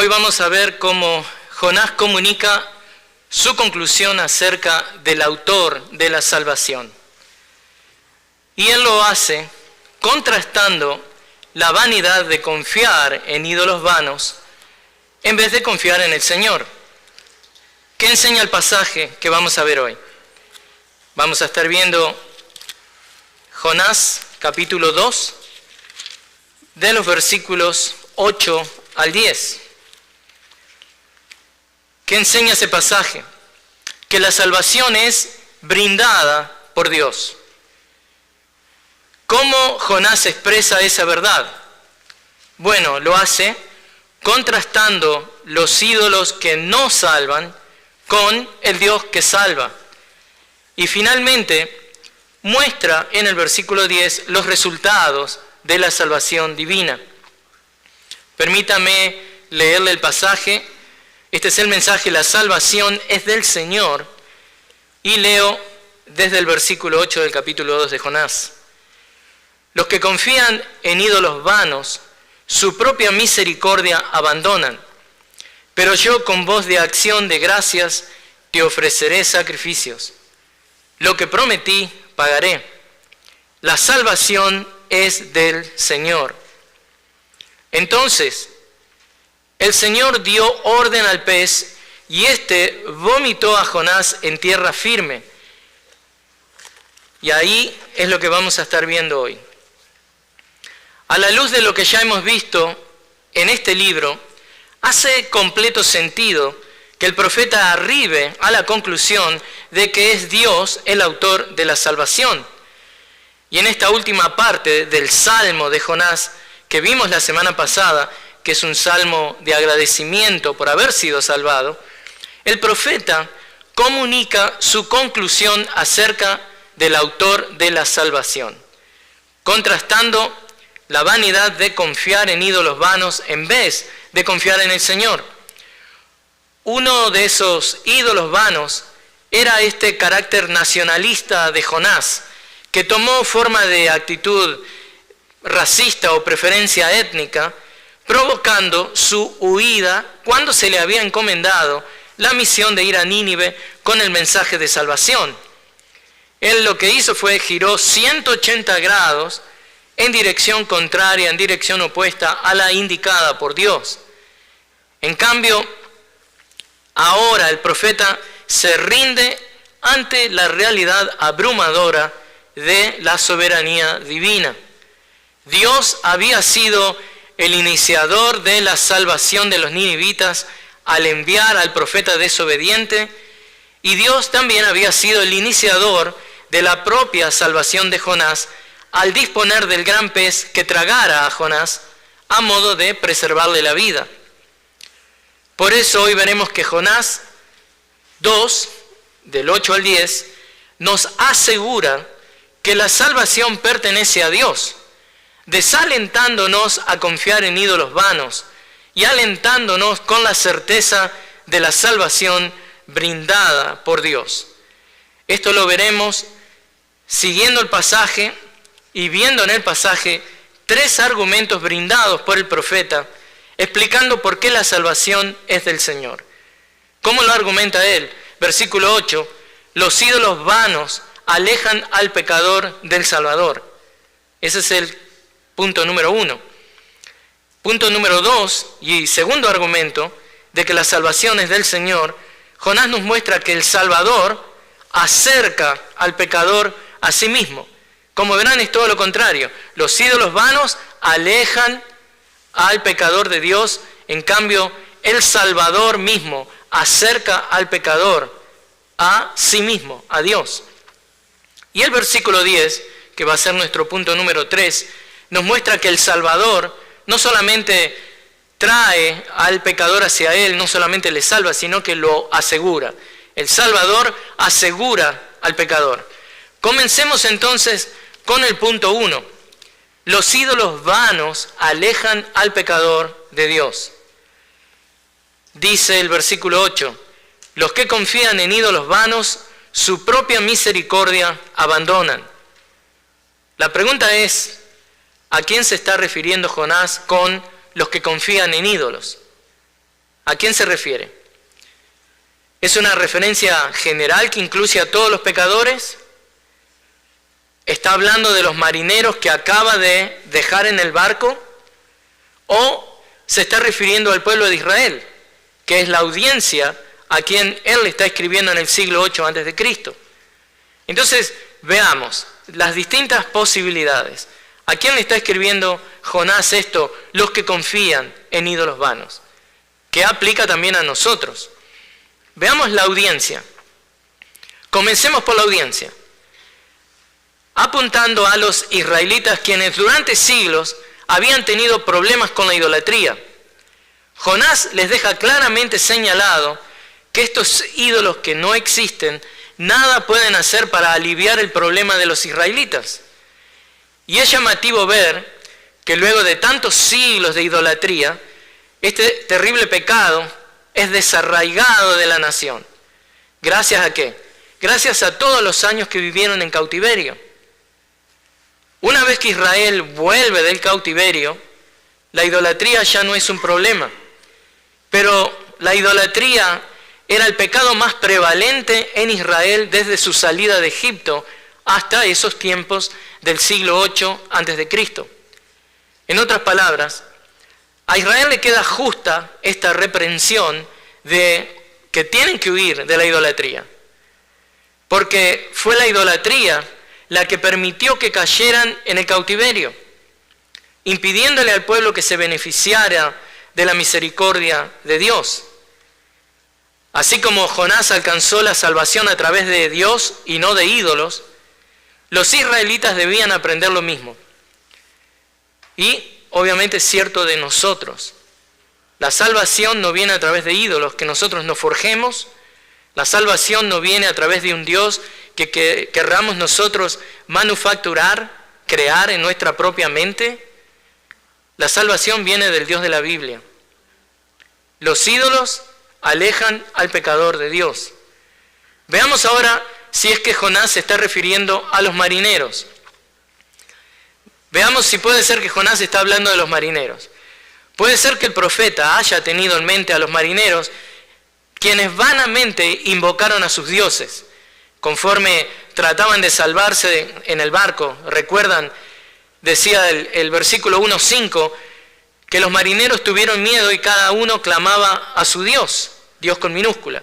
Hoy vamos a ver cómo Jonás comunica su conclusión acerca del autor de la salvación. Y él lo hace contrastando la vanidad de confiar en ídolos vanos en vez de confiar en el Señor. ¿Qué enseña el pasaje que vamos a ver hoy? Vamos a estar viendo Jonás capítulo 2, de los versículos 8 al 10. ¿Qué enseña ese pasaje? Que la salvación es brindada por Dios. ¿Cómo Jonás expresa esa verdad? Bueno, lo hace contrastando los ídolos que no salvan con el Dios que salva. Y finalmente muestra en el versículo 10 los resultados de la salvación divina. Permítame leerle el pasaje. Este es el mensaje: la salvación es del Señor. Y leo desde el versículo 8 del capítulo 2 de Jonás. Los que confían en ídolos vanos, su propia misericordia abandonan. Pero yo con voz de acción de gracias te ofreceré sacrificios. Lo que prometí, pagaré. La salvación es del Señor. Entonces, el Señor dio orden al pez, y éste vomitó a Jonás en tierra firme. Y ahí es lo que vamos a estar viendo hoy. A la luz de lo que ya hemos visto en este libro, hace completo sentido que el profeta arribe a la conclusión de que es Dios el autor de la salvación. Y en esta última parte del Salmo de Jonás, que vimos la semana pasada, que es un salmo de agradecimiento por haber sido salvado, el profeta comunica su conclusión acerca del autor de la salvación, contrastando la vanidad de confiar en ídolos vanos en vez de confiar en el Señor. Uno de esos ídolos vanos era este carácter nacionalista de Jonás, que tomó forma de actitud racista o preferencia étnica, provocando su huida cuando se le había encomendado la misión de ir a Nínive con el mensaje de salvación. Él lo que hizo fue giró 180 grados en dirección contraria, en dirección opuesta a la indicada por Dios. En cambio, ahora el profeta se rinde ante la realidad abrumadora de la soberanía divina. Dios había sido el iniciador de la salvación de los ninivitas al enviar al profeta desobediente, y Dios también había sido el iniciador de la propia salvación de Jonás al disponer del gran pez que tragara a Jonás a modo de preservarle la vida. Por eso hoy veremos que Jonás 2, del 8 al 10, nos asegura que la salvación pertenece a Dios, desalentándonos a confiar en ídolos vanos y alentándonos con la certeza de la salvación brindada por Dios. Esto lo veremos siguiendo el pasaje y viendo en el pasaje 3 argumentos brindados por el profeta, explicando por qué la salvación es del Señor. ¿Cómo lo argumenta él? Versículo 8, los ídolos vanos alejan al pecador del Salvador. Ese es el punto número 1. Punto número 2 y segundo argumento de que la salvación es del Señor, Jonás nos muestra que el Salvador acerca al pecador a sí mismo. Como verán, es todo lo contrario. Los ídolos vanos alejan al pecador de Dios, en cambio el Salvador mismo acerca al pecador a sí mismo, a Dios. Y el versículo 10, que va a ser nuestro punto número 3, nos muestra que el Salvador no solamente trae al pecador hacia él, no solamente le salva, sino que lo asegura. El Salvador asegura al pecador. Comencemos entonces con el punto 1. Los ídolos vanos alejan al pecador de Dios. Dice el versículo 8, los que confían en ídolos vanos, su propia misericordia abandonan. La pregunta es, ¿a quién se está refiriendo Jonás con los que confían en ídolos? ¿A quién se refiere? ¿Es una referencia general que incluye a todos los pecadores? ¿Está hablando de los marineros que acaba de dejar en el barco? ¿O se está refiriendo al pueblo de Israel, que es la audiencia a quien él le está escribiendo en el siglo 8 a.C.? Entonces, veamos las distintas posibilidades. ¿A quién le está escribiendo Jonás esto? Los que confían en ídolos vanos, que aplica también a nosotros. Veamos la audiencia. Comencemos por la audiencia, apuntando a los israelitas quienes durante siglos habían tenido problemas con la idolatría. Jonás les deja claramente señalado que estos ídolos que no existen nada pueden hacer para aliviar el problema de los israelitas. Y es llamativo ver que luego de tantos siglos de idolatría, este terrible pecado es desarraigado de la nación. ¿Gracias a qué? Gracias a todos los años que vivieron en cautiverio. Una vez que Israel vuelve del cautiverio, la idolatría ya no es un problema. Pero la idolatría era el pecado más prevalente en Israel desde su salida de Egipto hasta esos tiempos del siglo 8 a.C. En otras palabras, a Israel le queda justa esta reprensión de que tienen que huir de la idolatría. Porque fue la idolatría la que permitió que cayeran en el cautiverio, impidiéndole al pueblo que se beneficiara de la misericordia de Dios. Así como Jonás alcanzó la salvación a través de Dios y no de ídolos, los israelitas debían aprender lo mismo. Y obviamente es cierto de nosotros. La salvación no viene a través de ídolos que nosotros nos forjemos. La salvación no viene a través de un Dios que querramos nosotros manufacturar, crear en nuestra propia mente. La salvación viene del Dios de la Biblia. Los ídolos alejan al pecador de Dios. Veamos ahora si es que Jonás se está refiriendo a los marineros. Veamos si puede ser que Jonás está hablando de los marineros. Puede ser que el profeta haya tenido en mente a los marineros, quienes vanamente invocaron a sus dioses, conforme trataban de salvarse en el barco. Recuerdan, decía el versículo 1:5, que los marineros tuvieron miedo y cada uno clamaba a su Dios, Dios con minúscula.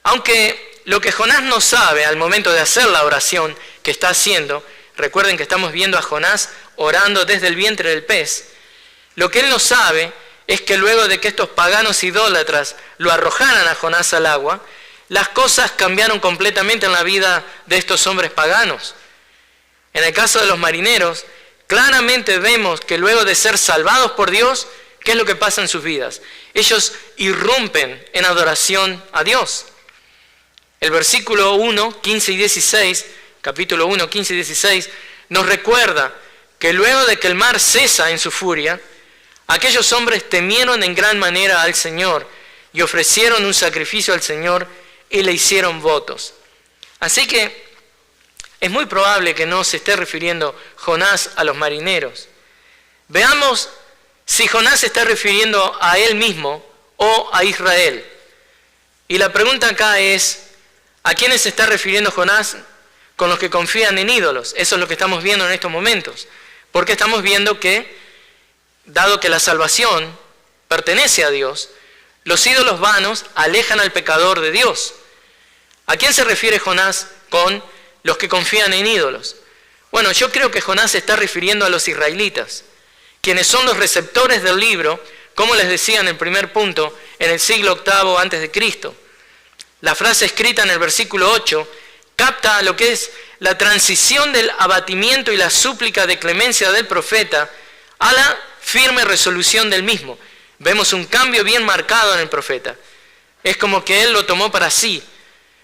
Aunque lo que Jonás no sabe al momento de hacer la oración que está haciendo, recuerden que estamos viendo a Jonás orando desde el vientre del pez, lo que él no sabe es que luego de que estos paganos idólatras lo arrojaran a Jonás al agua, las cosas cambiaron completamente en la vida de estos hombres paganos. En el caso de los marineros, claramente vemos que luego de ser salvados por Dios, ¿qué es lo que pasa en sus vidas? Ellos irrumpen en adoración a Dios. El versículo 1, 15 y 16, capítulo 1, 15 y 16, nos recuerda que luego de que el mar cesa en su furia, aquellos hombres temieron en gran manera al Señor y ofrecieron un sacrificio al Señor y le hicieron votos. Así que es muy probable que no se esté refiriendo Jonás a los marineros. Veamos si Jonás se está refiriendo a él mismo o a Israel. Y la pregunta acá es, ¿a quiénes se está refiriendo Jonás? Con los que confían en ídolos. Eso es lo que estamos viendo en estos momentos. Porque estamos viendo que, dado que la salvación pertenece a Dios, los ídolos vanos alejan al pecador de Dios. ¿A quién se refiere Jonás con los que confían en ídolos? Bueno, yo creo que Jonás se está refiriendo a los israelitas, quienes son los receptores del libro, como les decía en el primer punto, en el siglo VIII a.C. La frase escrita en el versículo 8 capta lo que es la transición del abatimiento y la súplica de clemencia del profeta a la firme resolución del mismo. Vemos un cambio bien marcado en el profeta. Es como que él lo tomó para sí.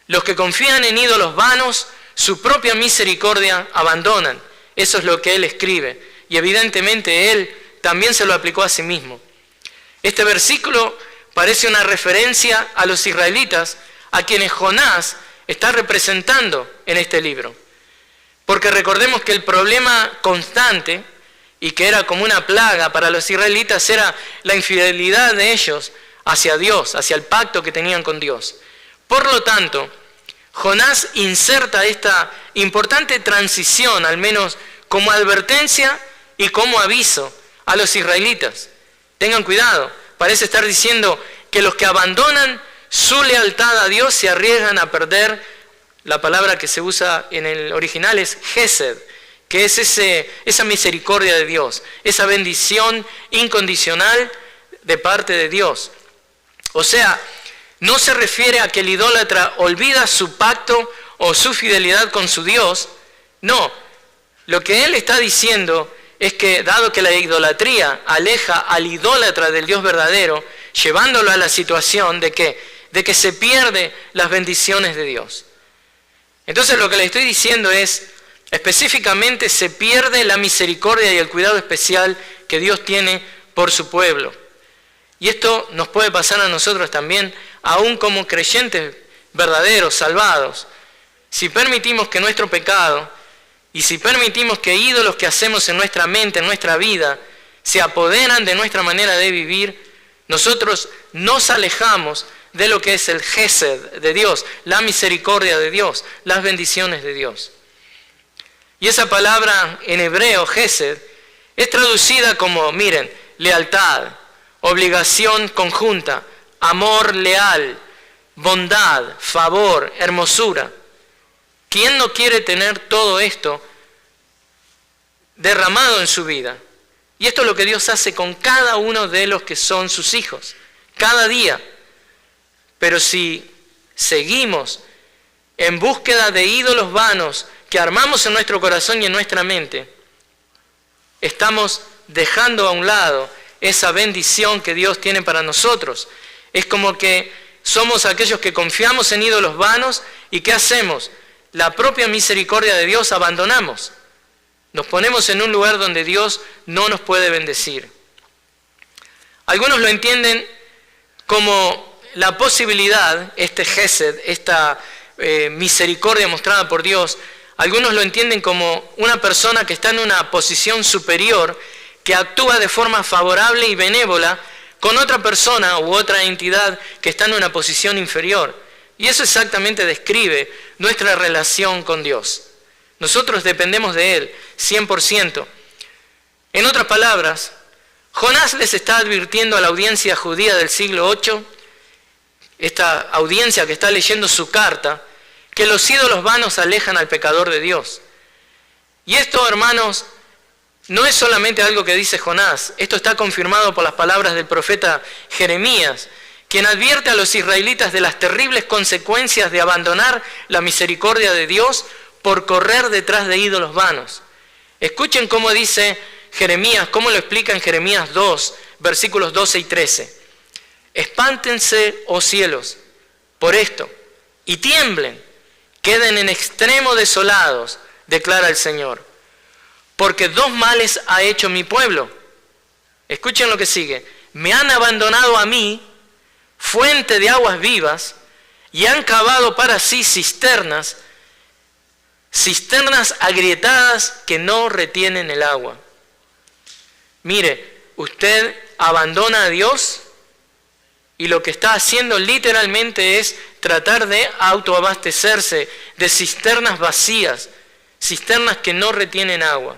Los que confían en ídolos vanos, su propia misericordia abandonan. Eso es lo que él escribe. Y evidentemente él también se lo aplicó a sí mismo. Este versículo parece una referencia a los israelitas, a quienes Jonás está representando en este libro. Porque recordemos que el problema constante, y que era como una plaga para los israelitas, era la infidelidad de ellos hacia Dios, hacia el pacto que tenían con Dios. Por lo tanto, Jonás inserta esta importante transición, al menos como advertencia y como aviso a los israelitas. Tengan cuidado, parece estar diciendo que los que abandonan su lealtad a Dios se arriesgan a perder. La palabra que se usa en el original es Gesed, que es esa misericordia de Dios, esa bendición incondicional de parte de Dios. O sea, no se refiere a que el idólatra olvida su pacto o su fidelidad con su Dios. No, lo que él está diciendo es que dado que la idolatría aleja al idólatra del Dios verdadero, llevándolo a la situación de que se pierde las bendiciones de Dios. Entonces lo que le estoy diciendo es, específicamente se pierde la misericordia y el cuidado especial que Dios tiene por su pueblo. Y esto nos puede pasar a nosotros también, aún como creyentes verdaderos, salvados. Si permitimos que nuestro pecado y si permitimos que ídolos que hacemos en nuestra mente, en nuestra vida, se apoderan de nuestra manera de vivir, nosotros nos alejamos de lo que es el Gesed de Dios, la misericordia de Dios, las bendiciones de Dios. Y esa palabra en hebreo, Gesed, es traducida como, miren, lealtad, obligación conjunta, amor leal, bondad, favor, hermosura. ¿Quién no quiere tener todo esto derramado en su vida? Y esto es lo que Dios hace con cada uno de los que son sus hijos, cada día. Pero si seguimos en búsqueda de ídolos vanos que armamos en nuestro corazón y en nuestra mente, estamos dejando a un lado esa bendición que Dios tiene para nosotros. Es como que somos aquellos que confiamos en ídolos vanos y ¿qué hacemos? La propia misericordia de Dios abandonamos. Nos ponemos en un lugar donde Dios no nos puede bendecir. Algunos lo entienden como la posibilidad, este Gesed, esta misericordia mostrada por Dios, algunos lo entienden como una persona que está en una posición superior, que actúa de forma favorable y benévola con otra persona u otra entidad que está en una posición inferior. Y eso exactamente describe nuestra relación con Dios. Nosotros dependemos de Él 100%. En otras palabras, Jonás les está advirtiendo a la audiencia judía del siglo VIII, esta audiencia que está leyendo su carta, que los ídolos vanos alejan al pecador de Dios. Y esto, hermanos, no es solamente algo que dice Jonás, esto está confirmado por las palabras del profeta Jeremías, quien advierte a los israelitas de las terribles consecuencias de abandonar la misericordia de Dios por correr detrás de ídolos vanos. Escuchen cómo dice Jeremías, cómo lo explica en Jeremías 2, versículos 12 y 13. Espántense, oh cielos, por esto, y tiemblen, queden en extremo desolados, declara el Señor. Porque dos males ha hecho mi pueblo. Escuchen lo que sigue. Me han abandonado a mí, fuente de aguas vivas, y han cavado para sí cisternas agrietadas que no retienen el agua. Mire, usted abandona a Dios y lo que está haciendo literalmente es tratar de autoabastecerse de cisternas vacías, cisternas que no retienen agua.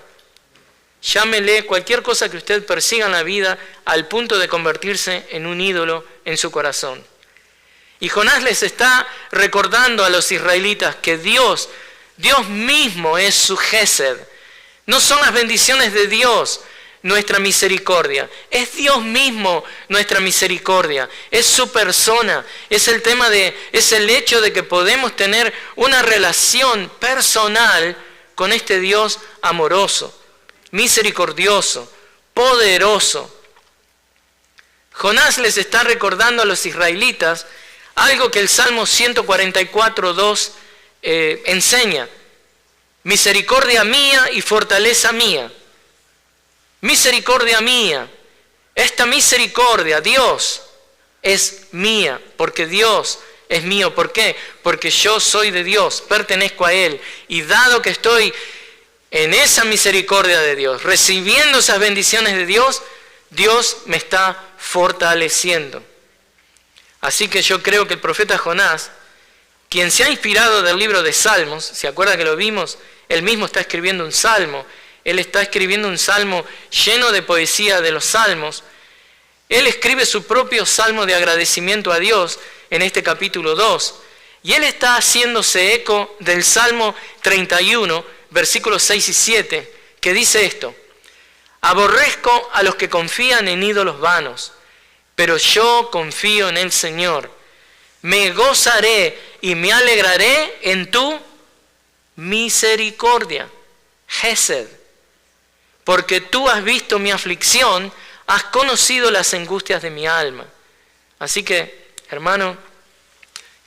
Llámele cualquier cosa que usted persiga en la vida al punto de convertirse en un ídolo en su corazón. Y Jonás les está recordando a los israelitas que Dios mismo es su Gesed. No son las bendiciones de Dios nuestra misericordia, es Dios mismo nuestra misericordia, es su persona, es el hecho de que podemos tener una relación personal con este Dios amoroso, misericordioso, poderoso. Jonás les está recordando a los israelitas algo que el Salmo 144:2 enseña. Misericordia mía y fortaleza mía. Misericordia mía. Esta misericordia, Dios, es mía, porque Dios es mío. ¿Por qué? Porque yo soy de Dios, pertenezco a Él. Y dado que estoy en esa misericordia de Dios, recibiendo esas bendiciones de Dios, Dios me está fortaleciendo. Así que yo creo que el profeta Jonás, quien se ha inspirado del libro de Salmos, ¿se acuerda que lo vimos? Él mismo está escribiendo un salmo. Él está escribiendo un salmo lleno de poesía de los salmos. Él escribe su propio salmo de agradecimiento a Dios en este capítulo 2. Y él está haciéndose eco del Salmo 31, versículos 6 y 7, que dice esto: aborrezco a los que confían en ídolos vanos, pero yo confío en el Señor. Me gozaré y me alegraré en tu misericordia, Gesed, porque tú has visto mi aflicción, has conocido las angustias de mi alma. Así que, hermano,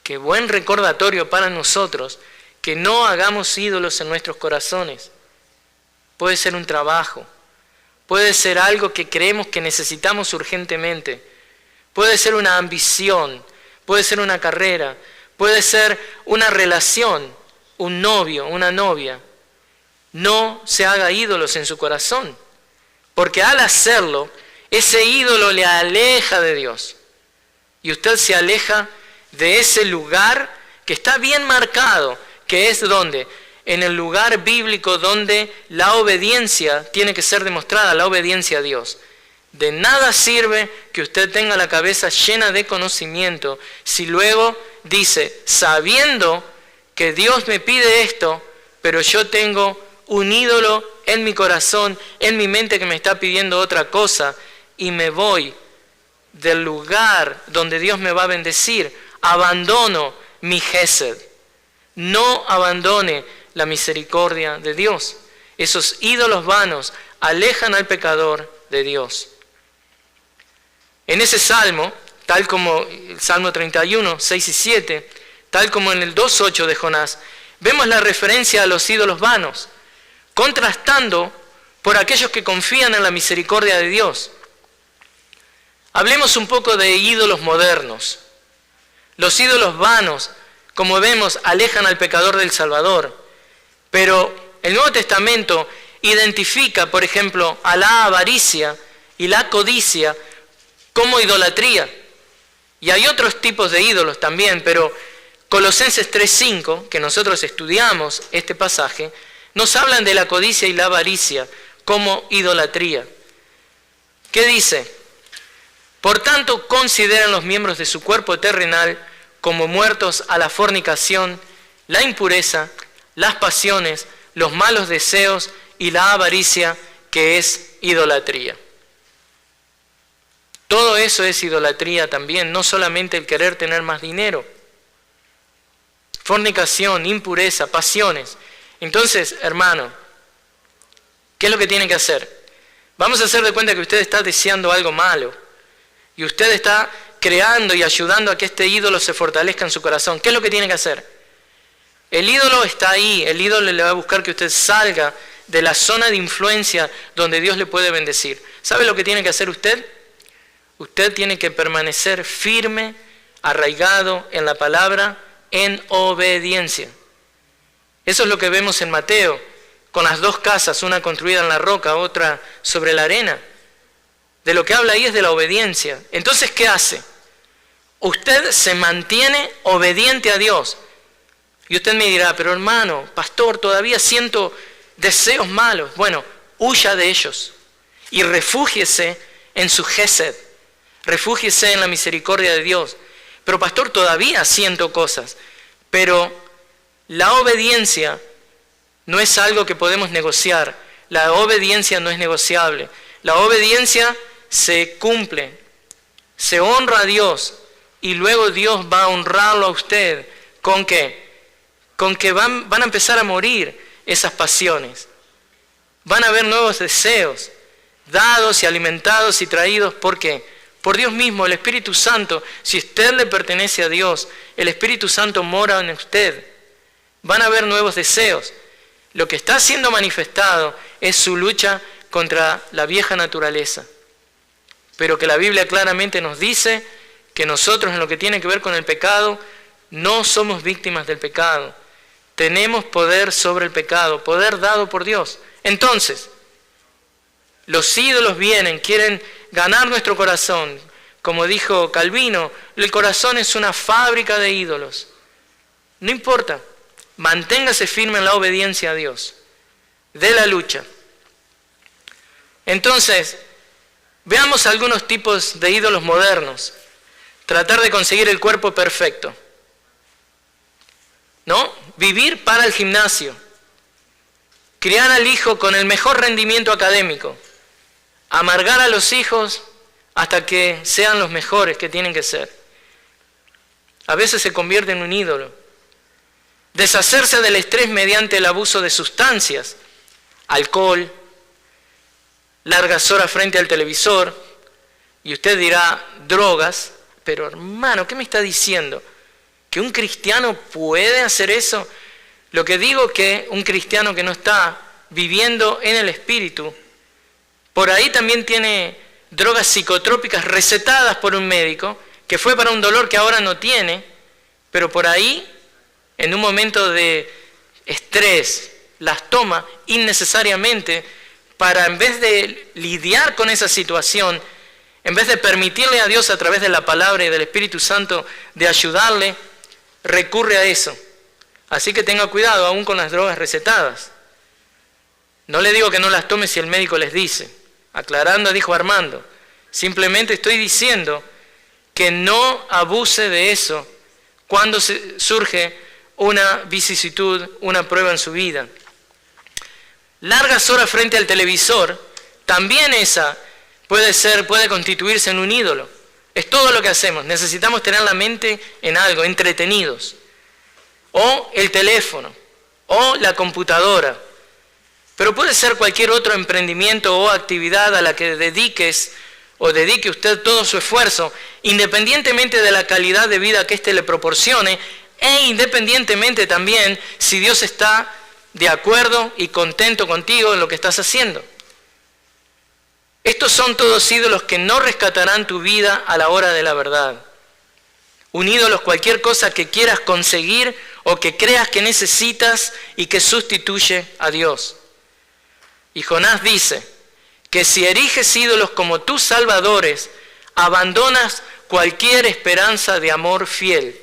qué buen recordatorio para nosotros que no hagamos ídolos en nuestros corazones. Puede ser un trabajo, puede ser algo que creemos que necesitamos urgentemente, puede ser una ambición, puede ser una carrera, puede ser una relación, un novio, una novia. No se haga ídolos en su corazón, porque al hacerlo, ese ídolo le aleja de Dios. Y usted se aleja de ese lugar que está bien marcado, que es donde, en el lugar bíblico donde la obediencia tiene que ser demostrada, la obediencia a Dios. De nada sirve que usted tenga la cabeza llena de conocimiento si luego dice, sabiendo que Dios me pide esto, pero yo tengo un ídolo en mi corazón, en mi mente que me está pidiendo otra cosa, y me voy del lugar donde Dios me va a bendecir. Abandono mi Gesed. No abandone la misericordia de Dios. Esos ídolos vanos alejan al pecador de Dios. En ese salmo, tal como el Salmo 31, 6 y 7, tal como en el 2.8 de Jonás, vemos la referencia a los ídolos vanos, contrastando por aquellos que confían en la misericordia de Dios. Hablemos un poco de ídolos modernos. Los ídolos vanos, como vemos, alejan al pecador del Salvador. Pero el Nuevo Testamento identifica, por ejemplo, a la avaricia y la codicia como idolatría. Y hay otros tipos de ídolos también, pero Colosenses 3.5, que nosotros estudiamos este pasaje, nos hablan de la codicia y la avaricia como idolatría. ¿Qué dice? Por tanto, consideran los miembros de su cuerpo terrenal como muertos a la fornicación, la impureza, las pasiones, los malos deseos y la avaricia, que es idolatría. Todo eso es idolatría también, no solamente el querer tener más dinero. Fornicación, impureza, pasiones. Entonces, hermano, ¿qué es lo que tiene que hacer? Vamos a hacer de cuenta que usted está deseando algo malo y usted está creando y ayudando a que este ídolo se fortalezca en su corazón. ¿Qué es lo que tiene que hacer? El ídolo está ahí, el ídolo le va a buscar que usted salga de la zona de influencia donde Dios le puede bendecir. ¿Sabe lo que tiene que hacer usted? Usted tiene que permanecer firme, arraigado en la palabra, en obediencia. Eso es lo que vemos en Mateo, con las dos casas, una construida en la roca, otra sobre la arena. De lo que habla ahí es de la obediencia. Entonces, ¿qué hace? Usted se mantiene obediente a Dios. Y usted me dirá, pero hermano, pastor, todavía siento deseos malos. Bueno, huya de ellos y refúgiese en su Gesed. Refúgiese en la misericordia de Dios. Pero pastor, todavía siento cosas. Pero la obediencia no es algo que podemos negociar. La obediencia no es negociable. La obediencia se cumple, se honra a Dios y luego Dios va a honrarlo a usted. ¿Con qué? Con que van a empezar a morir esas pasiones. Van a haber nuevos deseos, dados y alimentados y traídos. ¿Por qué? Por Dios mismo, el Espíritu Santo. Si usted le pertenece a Dios, el Espíritu Santo mora en usted. Van a haber nuevos deseos. Lo que está siendo manifestado es su lucha contra la vieja naturaleza. Pero que la Biblia claramente nos dice que nosotros en lo que tiene que ver con el pecado no somos víctimas del pecado. Tenemos poder sobre el pecado, poder dado por Dios. Entonces, los ídolos vienen, quieren ganar nuestro corazón, Como dijo Calvino, el corazón es una fábrica de ídolos. No importa, manténgase firme en la obediencia a Dios, de la lucha. Entonces, veamos algunos tipos de ídolos modernos. Tratar de conseguir el cuerpo perfecto, ¿no? Vivir para el gimnasio. Criar al hijo con el mejor rendimiento académico. Amargar a los hijos hasta que sean los mejores que tienen que ser. A veces se convierte en un ídolo. Deshacerse del estrés mediante el abuso de sustancias, alcohol, largas horas frente al televisor, y usted dirá, drogas, pero hermano, ¿qué me está diciendo? ¿Que un cristiano puede hacer eso? Lo que digo es que un cristiano que no está viviendo en el Espíritu, por ahí también tiene drogas psicotrópicas recetadas por un médico, que fue para un dolor que ahora no tiene, pero por ahí, en un momento de estrés, las toma innecesariamente para, en vez de lidiar con esa situación, en vez de permitirle a Dios a través de la palabra y del Espíritu Santo de ayudarle, recurre a eso. Así que tenga cuidado aún con las drogas recetadas. No le digo que no las tome si el médico les dice. Aclarando, dijo Armando. Simplemente estoy diciendo que no abuse de eso cuando surge una vicisitud, una prueba en su vida. Largas horas frente al televisor, también esa puede constituirse en un ídolo. Es todo lo que hacemos. Necesitamos tener la mente en algo, entretenidos. O el teléfono, o la computadora. Pero puede ser cualquier otro emprendimiento o actividad a la que dedique usted todo su esfuerzo, independientemente de la calidad de vida que éste le proporcione, e independientemente también si Dios está de acuerdo y contento contigo en lo que estás haciendo. Estos son todos ídolos que no rescatarán tu vida a la hora de la verdad. Un ídolo es cualquier cosa que quieras conseguir o que creas que necesitas y que sustituye a Dios. Y Jonás dice que si eriges ídolos como tus salvadores, abandonas cualquier esperanza de amor fiel.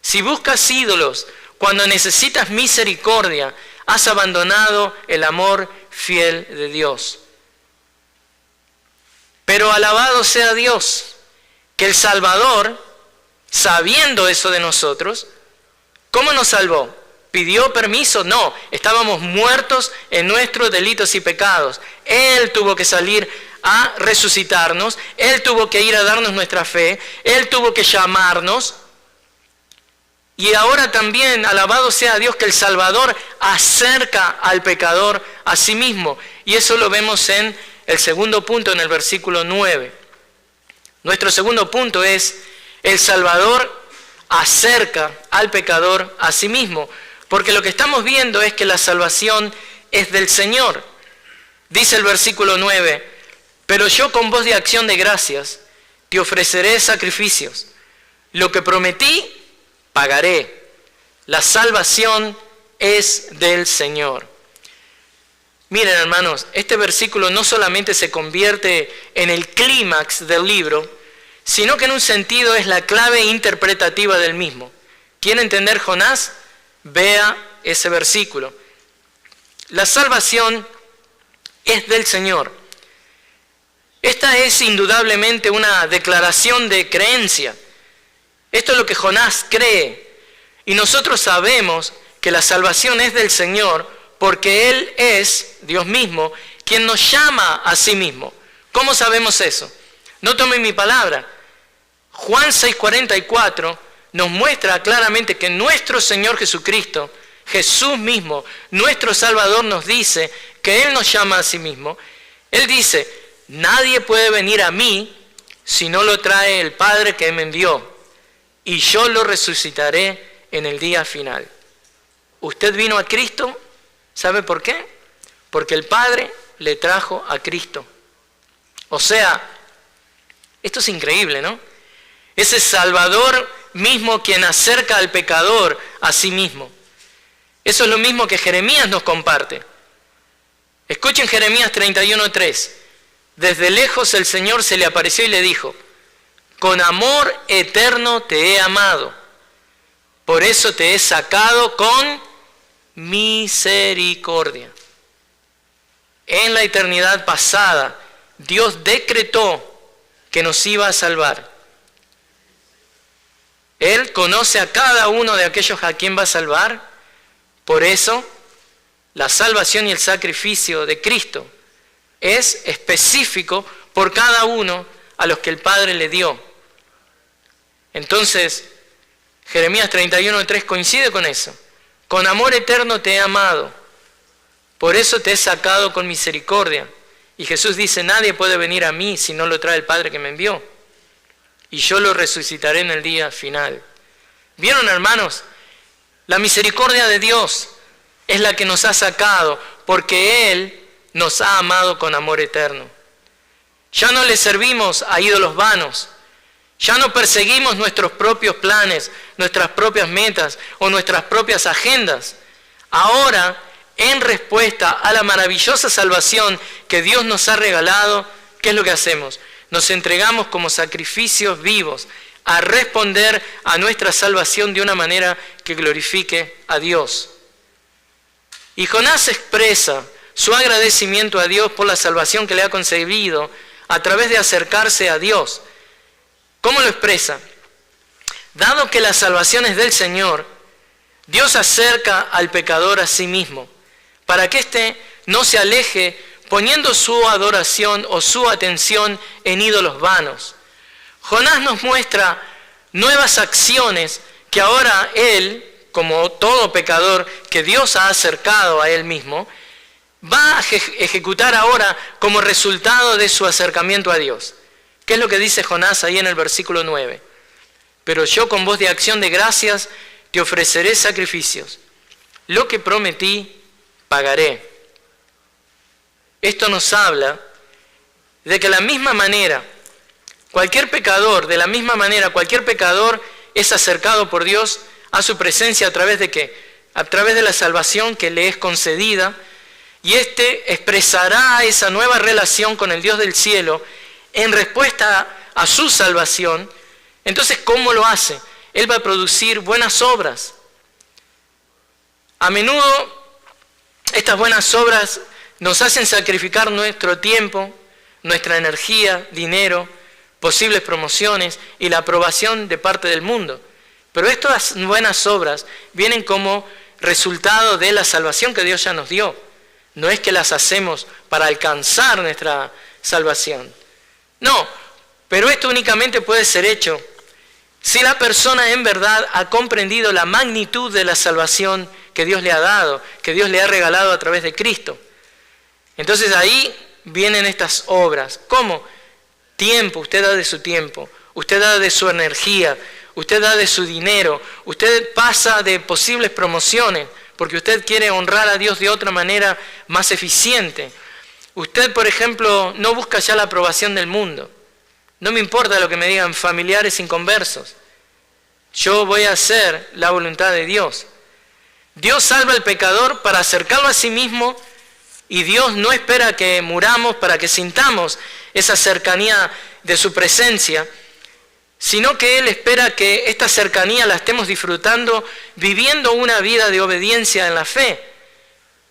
Si buscas ídolos cuando necesitas misericordia, has abandonado el amor fiel de Dios. Pero alabado sea Dios, que el Salvador, sabiendo eso de nosotros, ¿cómo nos salvó? ¿Pidió permiso? No, estábamos muertos en nuestros delitos y pecados. Él tuvo que salir a resucitarnos, Él tuvo que ir a darnos nuestra fe, Él tuvo que llamarnos. Y ahora también, alabado sea Dios, que el Salvador acerca al pecador a sí mismo. Y eso lo vemos en el segundo punto, en el versículo 9. Nuestro segundo punto es, el Salvador acerca al pecador a sí mismo. Porque lo que estamos viendo es que la salvación es del Señor. Dice el versículo 9, pero yo con voz de acción de gracias te ofreceré sacrificios. Lo que prometí, pagaré. La salvación es del Señor. Miren, hermanos, este versículo no solamente se convierte en el clímax del libro, sino que en un sentido es la clave interpretativa del mismo. ¿Quiere entender Jonás? Vea ese versículo. La salvación es del Señor. Esta es indudablemente una declaración de creencia. Esto es lo que Jonás cree. Y nosotros sabemos que la salvación es del Señor porque Él es, Dios mismo, quien nos llama a sí mismo. ¿Cómo sabemos eso? No tomen mi palabra. Juan 6:44 nos muestra claramente que nuestro Señor Jesucristo, Jesús mismo, nuestro Salvador, nos dice que Él nos llama a sí mismo. Él dice, nadie puede venir a mí si no lo trae el Padre que me envió, y yo lo resucitaré en el día final. ¿Usted vino a Cristo? ¿Sabe por qué? Porque el Padre le trajo a Cristo. O sea, esto es increíble, ¿no? Ese Salvador mismo quien acerca al pecador a sí mismo. Eso es lo mismo que Jeremías nos comparte. Escuchen Jeremías 31:3. Desde lejos el Señor se le apareció y le dijo, con amor eterno te he amado. Por eso te he sacado con misericordia. En la eternidad pasada, Dios decretó que nos iba a salvar. Él conoce a cada uno de aquellos a quien va a salvar. Por eso, la salvación y el sacrificio de Cristo es específico por cada uno a los que el Padre le dio. Entonces, Jeremías 31:3 coincide con eso. Con amor eterno te he amado, por eso te he sacado con misericordia. Y Jesús dice, nadie puede venir a mí si no lo trae el Padre que me envió. Y yo lo resucitaré en el día final. ¿Vieron, hermanos? La misericordia de Dios es la que nos ha sacado, porque Él nos ha amado con amor eterno. Ya no le servimos a ídolos vanos. Ya no perseguimos nuestros propios planes, nuestras propias metas o nuestras propias agendas. Ahora, en respuesta a la maravillosa salvación que Dios nos ha regalado, ¿qué es lo que hacemos? Nos entregamos como sacrificios vivos a responder a nuestra salvación de una manera que glorifique a Dios. Y Jonás expresa su agradecimiento a Dios por la salvación que le ha concedido a través de acercarse a Dios. ¿Cómo lo expresa? Dado que la salvación es del Señor, Dios acerca al pecador a sí mismo, para que éste no se aleje poniendo su adoración o su atención en ídolos vanos. Jonás nos muestra nuevas acciones que ahora él, como todo pecador que Dios ha acercado a él mismo, va a ejecutar ahora como resultado de su acercamiento a Dios. ¿Qué es lo que dice Jonás ahí en el versículo 9? Pero yo con voz de acción de gracias te ofreceré sacrificios. Lo que prometí, pagaré. Esto nos habla de que de la misma manera, cualquier pecador es acercado por Dios a su presencia a través de ¿qué? A través de la salvación que le es concedida, y éste expresará esa nueva relación con el Dios del cielo en respuesta a su salvación. Entonces, ¿cómo lo hace? Él va a producir buenas obras. A menudo, estas buenas obras nos hacen sacrificar nuestro tiempo, nuestra energía, dinero, posibles promociones y la aprobación de parte del mundo. Pero estas buenas obras vienen como resultado de la salvación que Dios ya nos dio. No es que las hacemos para alcanzar nuestra salvación. No, pero esto únicamente puede ser hecho si la persona en verdad ha comprendido la magnitud de la salvación que Dios le ha dado, que Dios le ha regalado a través de Cristo. Entonces ahí vienen estas obras. ¿Cómo? Tiempo, usted da de su tiempo, usted da de su energía, usted da de su dinero, usted pasa de posibles promociones porque usted quiere honrar a Dios de otra manera más eficiente. Usted, por ejemplo, no busca ya la aprobación del mundo. No me importa lo que me digan familiares inconversos. Yo voy a hacer la voluntad de Dios. Dios salva al pecador para acercarlo a sí mismo, y Dios no espera que muramos para que sintamos esa cercanía de su presencia, sino que Él espera que esta cercanía la estemos disfrutando viviendo una vida de obediencia en la fe.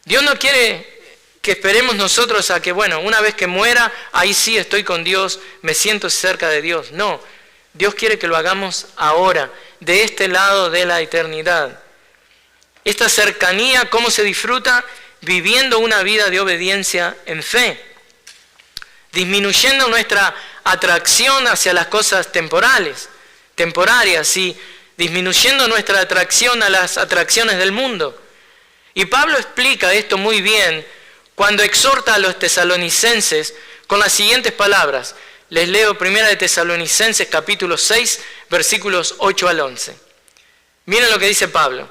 Dios no quiere que esperemos nosotros a que, bueno, una vez que muera, ahí sí estoy con Dios, me siento cerca de Dios. No, Dios quiere que lo hagamos ahora, de este lado de la eternidad. Esta cercanía, ¿cómo se disfruta? Viviendo una vida de obediencia en fe, disminuyendo nuestra atracción hacia las cosas temporarias, y disminuyendo nuestra atracción a las atracciones del mundo. Y Pablo explica esto muy bien cuando exhorta a los tesalonicenses con las siguientes palabras. Les leo 1 de Tesalonicenses capítulo 6, versículos 8 al 11. Miren lo que dice Pablo.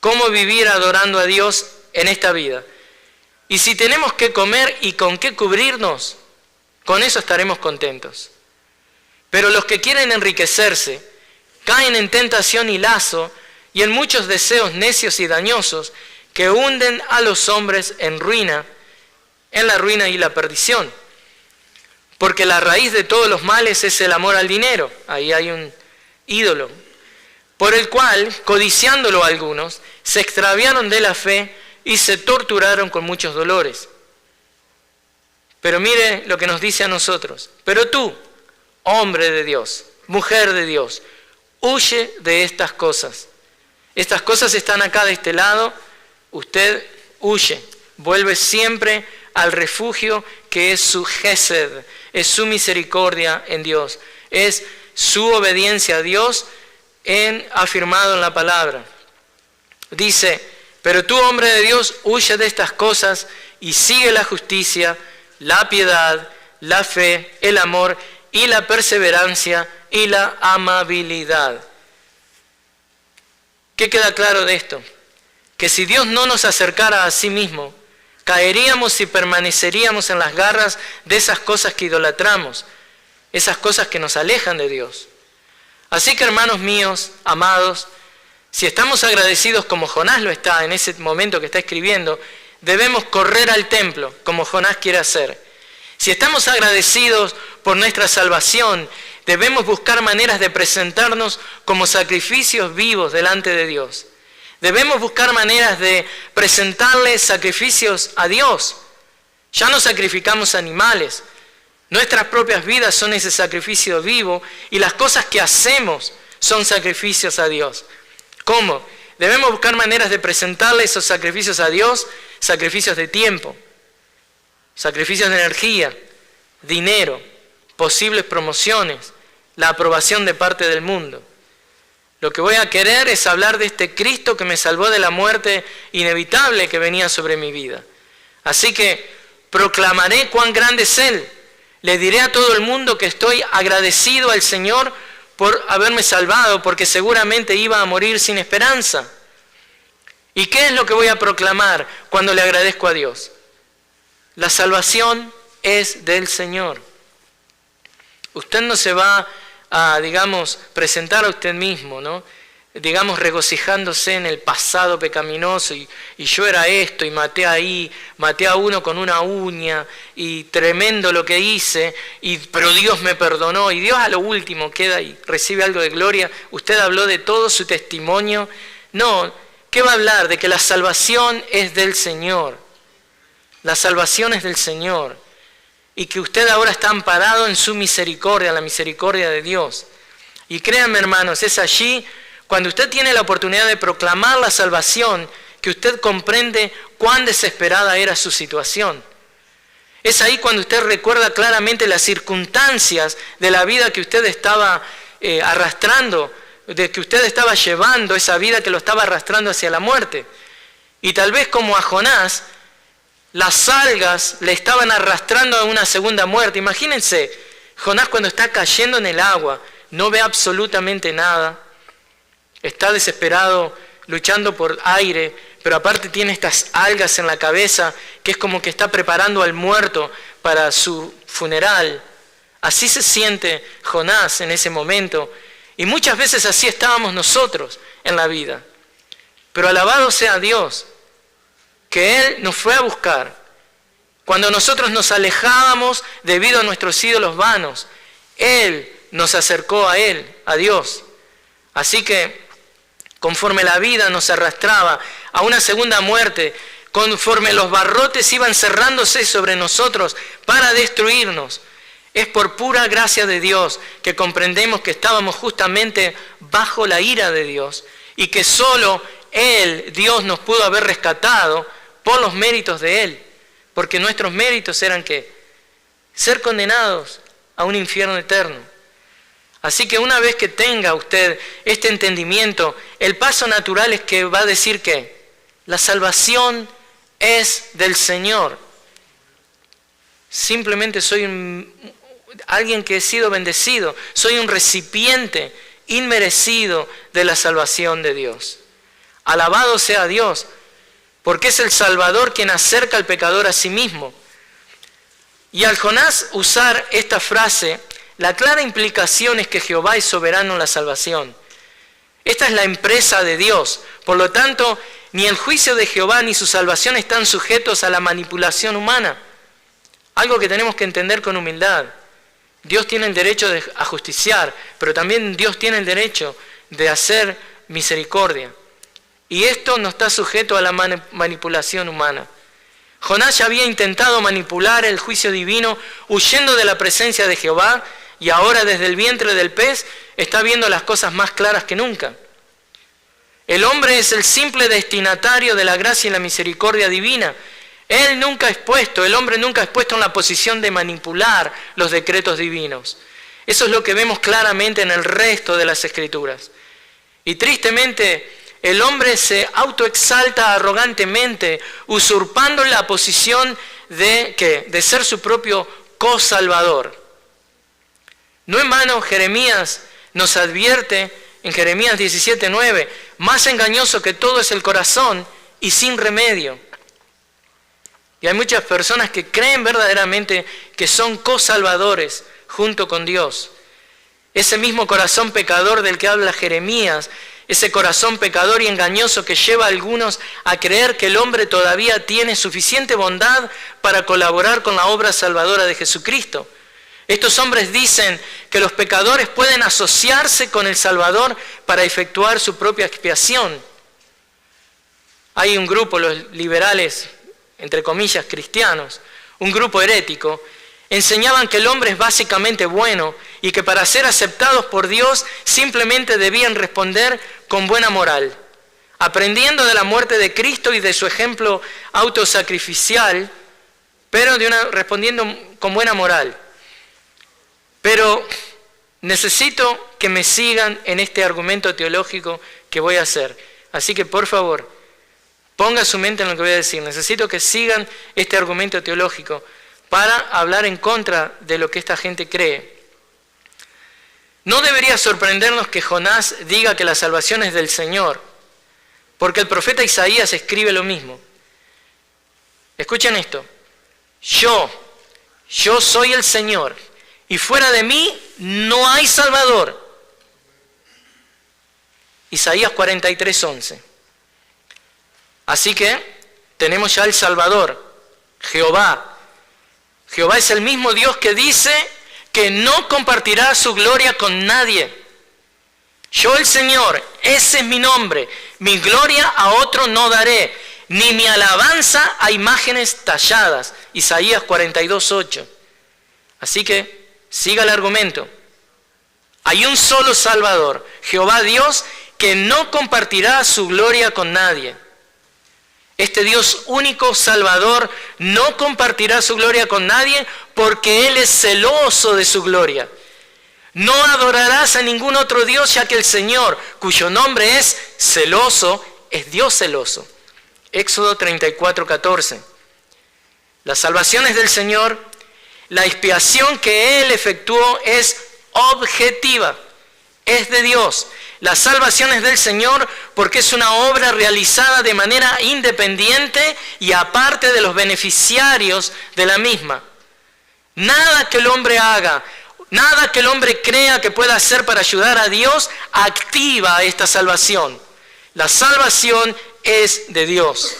¿Cómo vivir adorando a Dios en esta vida? Y si tenemos que comer y con qué cubrirnos, con eso estaremos contentos. Pero los que quieren enriquecerse caen en tentación y lazo y en muchos deseos necios y dañosos que hunden a los hombres en la ruina y la perdición. porque la raíz de todos los males es el amor al dinero. Ahí hay un ídolo, por el cual, codiciándolo algunos, se extraviaron de la fe y se torturaron con muchos dolores. Pero mire lo que nos dice a nosotros. Pero tú, hombre de Dios, mujer de Dios, huye de estas cosas. Estas cosas están acá de este lado. Usted huye, vuelve siempre al refugio que es su Gesed, es su misericordia en Dios, es su obediencia a Dios afirmado en la palabra. Dice, pero tú, hombre de Dios, huye de estas cosas y sigue la justicia, la piedad, la fe, el amor y la perseverancia y la amabilidad. ¿Qué queda claro de esto? Que si Dios no nos acercara a sí mismo, caeríamos y permaneceríamos en las garras de esas cosas que idolatramos, esas cosas que nos alejan de Dios. Así que, hermanos míos, amados, si estamos agradecidos como Jonás lo está en ese momento que está escribiendo, debemos correr al templo como Jonás quiere hacer. Si estamos agradecidos por nuestra salvación, debemos buscar maneras de presentarnos como sacrificios vivos delante de Dios. Debemos buscar maneras de presentarle sacrificios a Dios. Ya no sacrificamos animales. Nuestras propias vidas son ese sacrificio vivo y las cosas que hacemos son sacrificios a Dios. ¿Cómo? Debemos buscar maneras de presentarle esos sacrificios a Dios, sacrificios de tiempo, sacrificios de energía, dinero, posibles promociones, la aprobación de parte del mundo. Lo que voy a querer es hablar de este Cristo que me salvó de la muerte inevitable que venía sobre mi vida. Así que proclamaré cuán grande es Él. Le diré a todo el mundo que estoy agradecido al Señor por haberme salvado, porque seguramente iba a morir sin esperanza. ¿Y qué es lo que voy a proclamar cuando le agradezco a Dios? La salvación es del Señor. Usted no se va a, presentar a usted mismo, ¿no? Regocijándose en el pasado pecaminoso y yo era esto y maté a uno con una uña y tremendo lo que hice, pero Dios me perdonó y Dios a lo último queda y recibe algo de gloria. Usted habló de todo su testimonio. No, ¿qué va a hablar? De que la salvación es del Señor. La salvación es del Señor. Y que usted ahora está amparado en su misericordia, la misericordia de Dios. Y créanme, hermanos, es allí cuando usted tiene la oportunidad de proclamar la salvación que usted comprende cuán desesperada era su situación. Es ahí cuando usted recuerda claramente las circunstancias de la vida que usted estaba arrastrando, de que usted estaba llevando esa vida que lo estaba arrastrando hacia la muerte. Y tal vez como a Jonás, las algas le estaban arrastrando a una segunda muerte. Imagínense, Jonás cuando está cayendo en el agua, no ve absolutamente nada, está desesperado, luchando por aire, pero aparte tiene estas algas en la cabeza, que es como que está preparando al muerto para su funeral. Así se siente Jonás en ese momento, y muchas veces así estábamos nosotros en la vida. Pero alabado sea Dios, que Él nos fue a buscar. Cuando nosotros nos alejábamos debido a nuestros ídolos vanos, Él nos acercó a Él, a Dios. Así que, conforme la vida nos arrastraba a una segunda muerte, conforme los barrotes iban cerrándose sobre nosotros para destruirnos, es por pura gracia de Dios que comprendemos que estábamos justamente bajo la ira de Dios y que solo Él, Dios, nos pudo haber rescatado por los méritos de Él, porque nuestros méritos eran ¿qué? Ser condenados a un infierno eterno. Así que una vez que tenga usted este entendimiento, el paso natural es que va a decir que la salvación es del Señor. Simplemente soy alguien que he sido bendecido, soy un recipiente inmerecido de la salvación de Dios. Alabado sea Dios, porque es el Salvador quien acerca al pecador a sí mismo. Y al Jonás usar esta frase, la clara implicación es que Jehová es soberano en la salvación. Esta es la empresa de Dios. Por lo tanto, ni el juicio de Jehová ni su salvación están sujetos a la manipulación humana. Algo que tenemos que entender con humildad. Dios tiene el derecho de ajusticiar, pero también Dios tiene el derecho de hacer misericordia. Y esto no está sujeto a la manipulación humana. Jonás ya había intentado manipular el juicio divino huyendo de la presencia de Jehová, y ahora desde el vientre del pez está viendo las cosas más claras que nunca. El hombre es el simple destinatario de la gracia y la misericordia divina. El hombre nunca es puesto en la posición de manipular los decretos divinos. Eso es lo que vemos claramente en el resto de las Escrituras. Y tristemente, el hombre se autoexalta arrogantemente, usurpando la posición de ser su propio co-salvador. No en vano Jeremías nos advierte en Jeremías 17:9, más engañoso que todo es el corazón y sin remedio. Y hay muchas personas que creen verdaderamente que son co-salvadores junto con Dios. Ese mismo corazón pecador del que habla Jeremías, ese corazón pecador y engañoso que lleva a algunos a creer que el hombre todavía tiene suficiente bondad para colaborar con la obra salvadora de Jesucristo. Estos hombres dicen que los pecadores pueden asociarse con el Salvador para efectuar su propia expiación. Hay un grupo, los liberales, entre comillas, cristianos, un grupo herético, enseñaban que el hombre es básicamente bueno y que para ser aceptados por Dios simplemente debían responder con buena moral, aprendiendo de la muerte de Cristo y de su ejemplo autosacrificial, pero respondiendo con buena moral. Pero necesito que me sigan en este argumento teológico que voy a hacer. Así que por favor, ponga su mente en lo que voy a decir. Necesito que sigan este argumento teológico para hablar en contra de lo que esta gente cree. No debería sorprendernos que Jonás diga que la salvación es del Señor, porque el profeta Isaías escribe lo mismo. Escuchen esto. Yo soy el Señor, y fuera de mí no hay Salvador. Isaías 43:11. Así que tenemos ya el Salvador, Jehová. Jehová es el mismo Dios que dice que no compartirá su gloria con nadie. Yo el Señor, ese es mi nombre, mi gloria a otro no daré, ni mi alabanza a imágenes talladas. Isaías 42:8. Así que siga el argumento. Hay un solo Salvador, Jehová Dios, que no compartirá su gloria con nadie. Este Dios único Salvador no compartirá su gloria con nadie porque Él es celoso de su gloria. No adorarás a ningún otro Dios, ya que el Señor, cuyo nombre es celoso, es Dios celoso. Éxodo 34:14. Las salvaciones del Señor, la expiación que Él efectuó es objetiva, es de Dios. Las salvaciones del Señor porque es una obra realizada de manera independiente y aparte de los beneficiarios de la misma. Nada que el hombre haga, nada que el hombre crea que pueda hacer para ayudar a Dios activa esta salvación. La salvación es de Dios.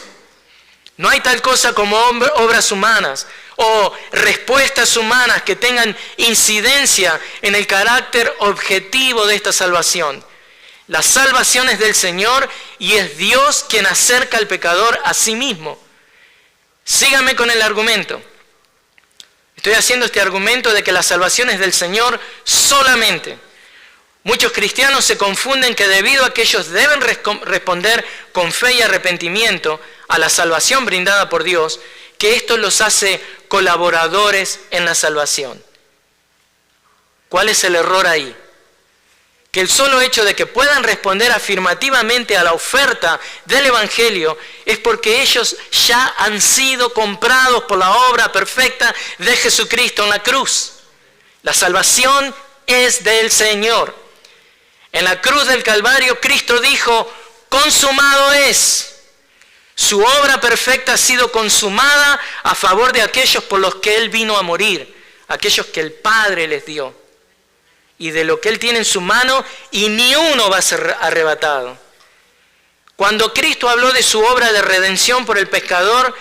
No hay tal cosa como obras humanas o respuestas humanas que tengan incidencia en el carácter objetivo de esta salvación. La salvación es del Señor y es Dios quien acerca al pecador a sí mismo. Síganme con el argumento. Estoy haciendo este argumento de que la salvación es del Señor solamente. Muchos cristianos se confunden que debido a que ellos deben responder con fe y arrepentimiento a la salvación brindada por Dios, que esto los hace colaboradores en la salvación. ¿Cuál es el error ahí? Que el solo hecho de que puedan responder afirmativamente a la oferta del Evangelio es porque ellos ya han sido comprados por la obra perfecta de Jesucristo en la cruz. La salvación es del Señor. En la cruz del Calvario, Cristo dijo, consumado es. Su obra perfecta ha sido consumada a favor de aquellos por los que Él vino a morir, aquellos que el Padre les dio. Y de lo que Él tiene en su mano, y ni uno va a ser arrebatado. Cuando Cristo habló de su obra de redención por el pecador,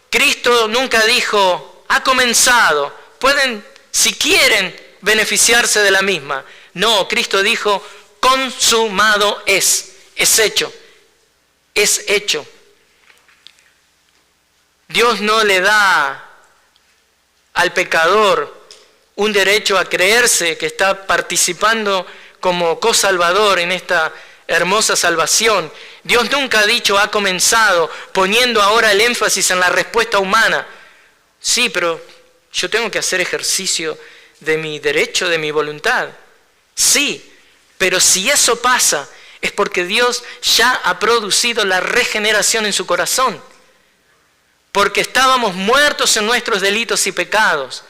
Cristo nunca dijo, ha comenzado, pueden, si quieren, beneficiarse de la misma. No, Cristo dijo, consumado es hecho, es hecho. Dios no le da al pecador un derecho a creerse que está participando como cosalvador en esta hermosa salvación. Dios nunca ha dicho, ha comenzado poniendo ahora el énfasis en la respuesta humana. Sí, pero yo tengo que hacer ejercicio de mi derecho, de mi voluntad. Sí, pero si eso pasa, es porque Dios ya ha producido la regeneración en su corazón. Porque estábamos muertos en nuestros delitos y pecados.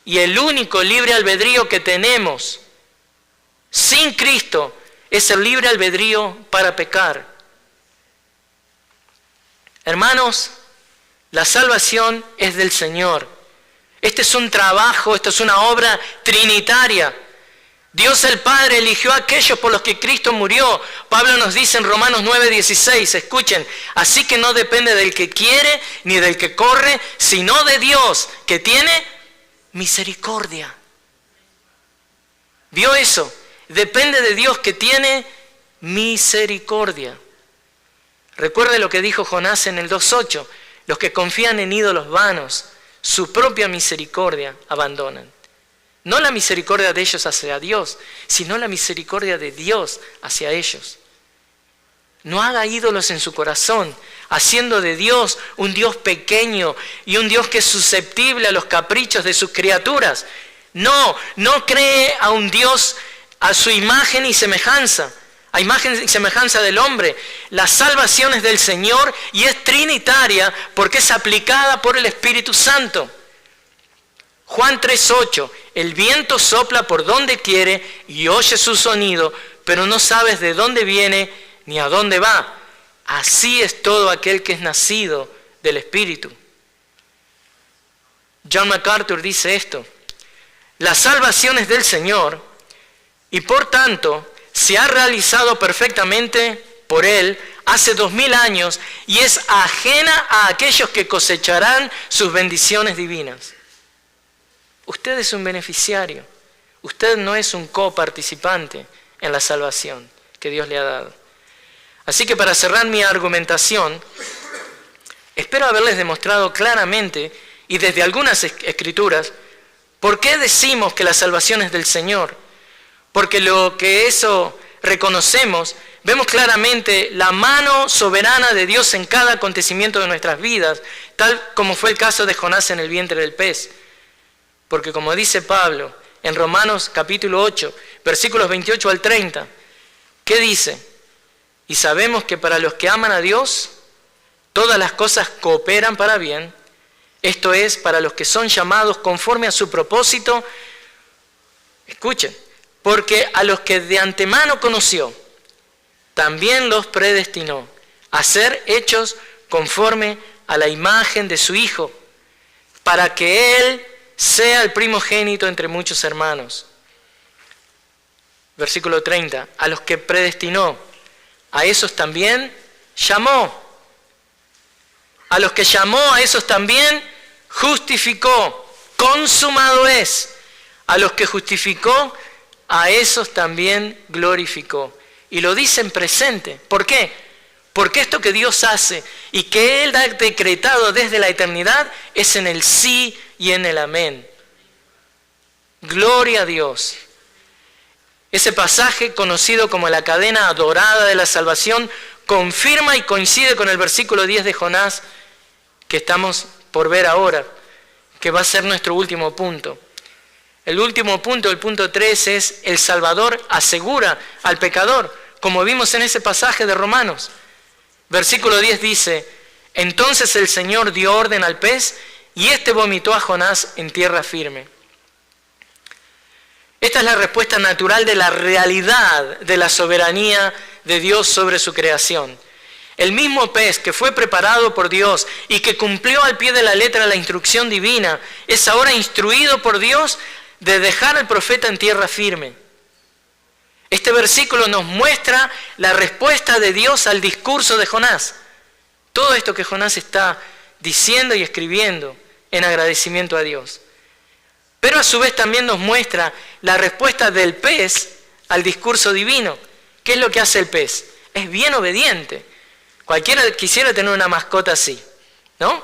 Y el único libre albedrío que tenemos sin Cristo es el libre albedrío para pecar. Hermanos, la salvación es del Señor. Este es un trabajo, esto es una obra trinitaria. Dios el Padre eligió a aquellos por los que Cristo murió. Pablo nos dice en Romanos 9:16, escuchen, así que no depende del que quiere ni del que corre, sino de Dios, que tiene misericordia. ¿Vio eso? Depende de Dios que tiene misericordia. Recuerde lo que dijo Jonás en el 2:8, los que confían en ídolos vanos, su propia misericordia abandonan. No la misericordia de ellos hacia Dios, sino la misericordia de Dios hacia ellos. No haga ídolos en su corazón, haciendo de Dios un Dios pequeño y un Dios que es susceptible a los caprichos de sus criaturas. No cree a un Dios a su imagen y semejanza, a imagen y semejanza del hombre. La salvación es del Señor y es trinitaria porque es aplicada por el Espíritu Santo. Juan 3:8, el viento sopla por donde quiere y oye su sonido, pero no sabes de dónde viene ni a dónde va. Así es todo aquel que es nacido del Espíritu. John MacArthur dice esto: la salvación es del Señor y por tanto se ha realizado perfectamente por Él hace 2000 años y es ajena a aquellos que cosecharán sus bendiciones divinas. Usted es un beneficiario. Usted no es un coparticipante en la salvación que Dios le ha dado. Así que para cerrar mi argumentación, espero haberles demostrado claramente y desde algunas escrituras por qué decimos que la salvación es del Señor. Porque lo que eso reconocemos, vemos claramente la mano soberana de Dios en cada acontecimiento de nuestras vidas, tal como fue el caso de Jonás en el vientre del pez. Porque como dice Pablo en Romanos capítulo 8, versículos 28 al 30, ¿qué dice? Y sabemos que para los que aman a Dios, todas las cosas cooperan para bien, esto es, para los que son llamados conforme a su propósito. Escuchen, porque a los que de antemano conoció, también los predestinó a ser hechos conforme a la imagen de su Hijo, para que Él sea el primogénito entre muchos hermanos. Versículo 30, a los que predestinó, a esos también llamó. A los que llamó, a esos también justificó. Consumado es. A los que justificó, a esos también glorificó. Y lo dice en presente. ¿Por qué? Porque esto que Dios hace y que Él ha decretado desde la eternidad es en el sí y en el amén. Gloria a Dios. Ese pasaje conocido como la cadena dorada de la salvación confirma y coincide con el versículo 10 de Jonás que estamos por ver ahora, que va a ser nuestro último punto. El último punto, el punto 3, es el Salvador asegura al pecador, como vimos en ese pasaje de Romanos. Versículo 10 dice: entonces el Señor dio orden al pez y éste vomitó a Jonás en tierra firme. Esta es la respuesta natural de la realidad de la soberanía de Dios sobre su creación. El mismo pez que fue preparado por Dios y que cumplió al pie de la letra la instrucción divina, es ahora instruido por Dios de dejar al profeta en tierra firme. Este versículo nos muestra la respuesta de Dios al discurso de Jonás. Todo esto que Jonás está diciendo y escribiendo en agradecimiento a Dios. Pero a su vez también nos muestra la respuesta del pez al discurso divino. ¿Qué es lo que hace el pez? Es bien obediente. Cualquiera quisiera tener una mascota así, ¿no?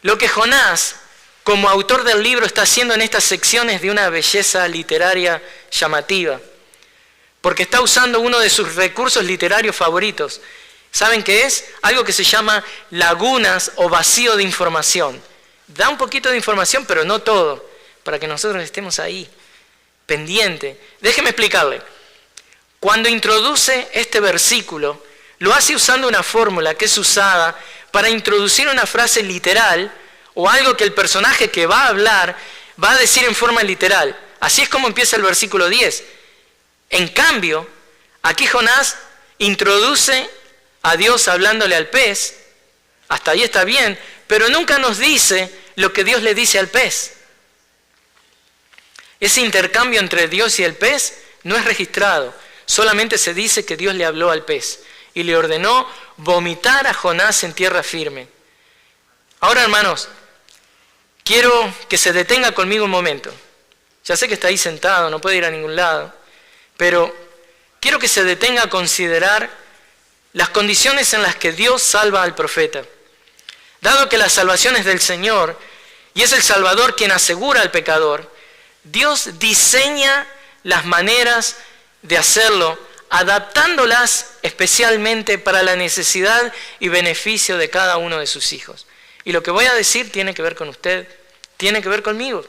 Lo que Jonás, como autor del libro, está haciendo en estas secciones de una belleza literaria llamativa, porque está usando uno de sus recursos literarios favoritos. ¿Saben qué es? Algo que se llama lagunas o vacío de información. Da un poquito de información, pero no todo, para que nosotros estemos ahí, pendiente. Déjeme explicarle. Cuando introduce este versículo, lo hace usando una fórmula que es usada para introducir una frase literal o algo que el personaje que va a hablar va a decir en forma literal. Así es como empieza el versículo 10. En cambio, aquí Jonás introduce a Dios hablándole al pez. Hasta ahí está bien, pero nunca nos dice lo que Dios le dice al pez. Ese intercambio entre Dios y el pez no es registrado. Solamente se dice que Dios le habló al pez y le ordenó vomitar a Jonás en tierra firme. Ahora, hermanos, quiero que se detenga conmigo un momento. Ya sé que está ahí sentado, no puede ir a ningún lado, pero quiero que se detenga a considerar las condiciones en las que Dios salva al profeta. Dado que la salvación es del Señor y es el Salvador quien asegura al pecador, Dios diseña las maneras de hacerlo, adaptándolas especialmente para la necesidad y beneficio de cada uno de sus hijos. Y lo que voy a decir tiene que ver con usted, tiene que ver conmigo.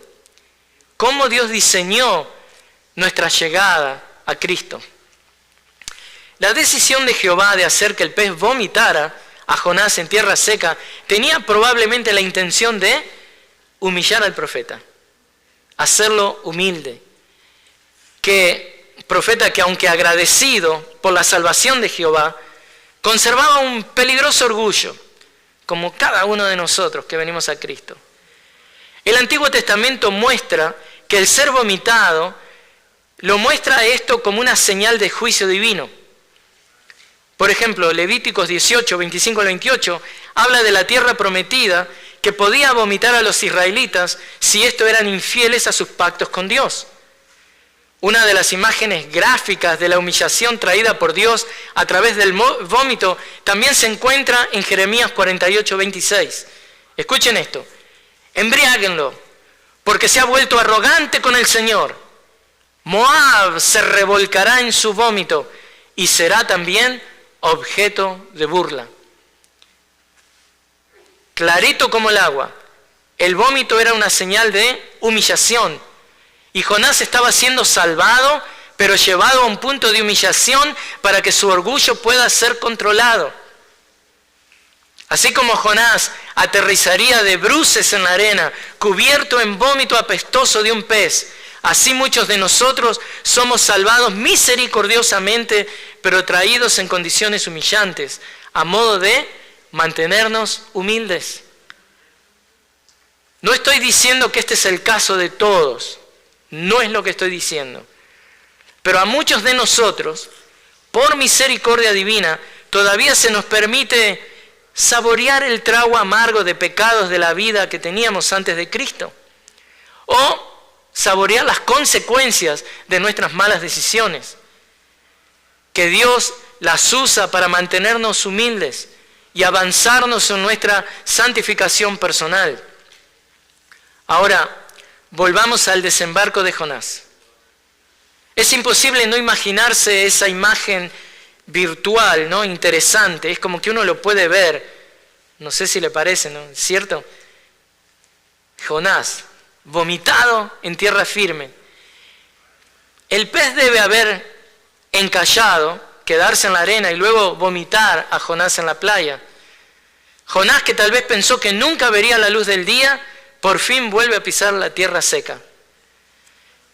Cómo Dios diseñó nuestra llegada a Cristo. La decisión de Jehová de hacer que el pez vomitara a Jonás en tierra seca tenía probablemente la intención de humillar al profeta, hacerlo humilde. Profeta que aunque agradecido por la salvación de Jehová, conservaba un peligroso orgullo, como cada uno de nosotros que venimos a Cristo. El Antiguo Testamento muestra que el ser vomitado lo muestra esto como una señal de juicio divino. Por ejemplo, Levíticos 18, 25 al 28, habla de la tierra prometida que podía vomitar a los israelitas si estos eran infieles a sus pactos con Dios. Una de las imágenes gráficas de la humillación traída por Dios a través del vómito también se encuentra en Jeremías 48, 26. Escuchen esto. Embriáguenlo, porque se ha vuelto arrogante con el Señor. Moab se revolcará en su vómito y será también objeto de burla. Clarito como el agua. El vómito era una señal de humillación. Y Jonás estaba siendo salvado, pero llevado a un punto de humillación para que su orgullo pueda ser controlado. Así como Jonás aterrizaría de bruces en la arena, cubierto en vómito apestoso de un pez, así muchos de nosotros somos salvados misericordiosamente, pero traídos en condiciones humillantes, a modo de mantenernos humildes. No estoy diciendo que este es el caso de todos. No es lo que estoy diciendo. Pero a muchos de nosotros, por misericordia divina, todavía se nos permite saborear el trago amargo de pecados de la vida que teníamos antes de Cristo. O saborear las consecuencias de nuestras malas decisiones. Que Dios las usa para mantenernos humildes y avanzarnos en nuestra santificación personal. Ahora, volvamos al desembarco de Jonás. Es imposible no imaginarse esa imagen virtual, ¿no? Interesante. Es como que uno lo puede ver. No sé si le parece, ¿no? ¿Cierto? Jonás, vomitado en tierra firme. El pez debe haber encallado, quedarse en la arena y luego vomitar a Jonás en la playa. Jonás, que tal vez pensó que nunca vería la luz del día, por fin vuelve a pisar la tierra seca.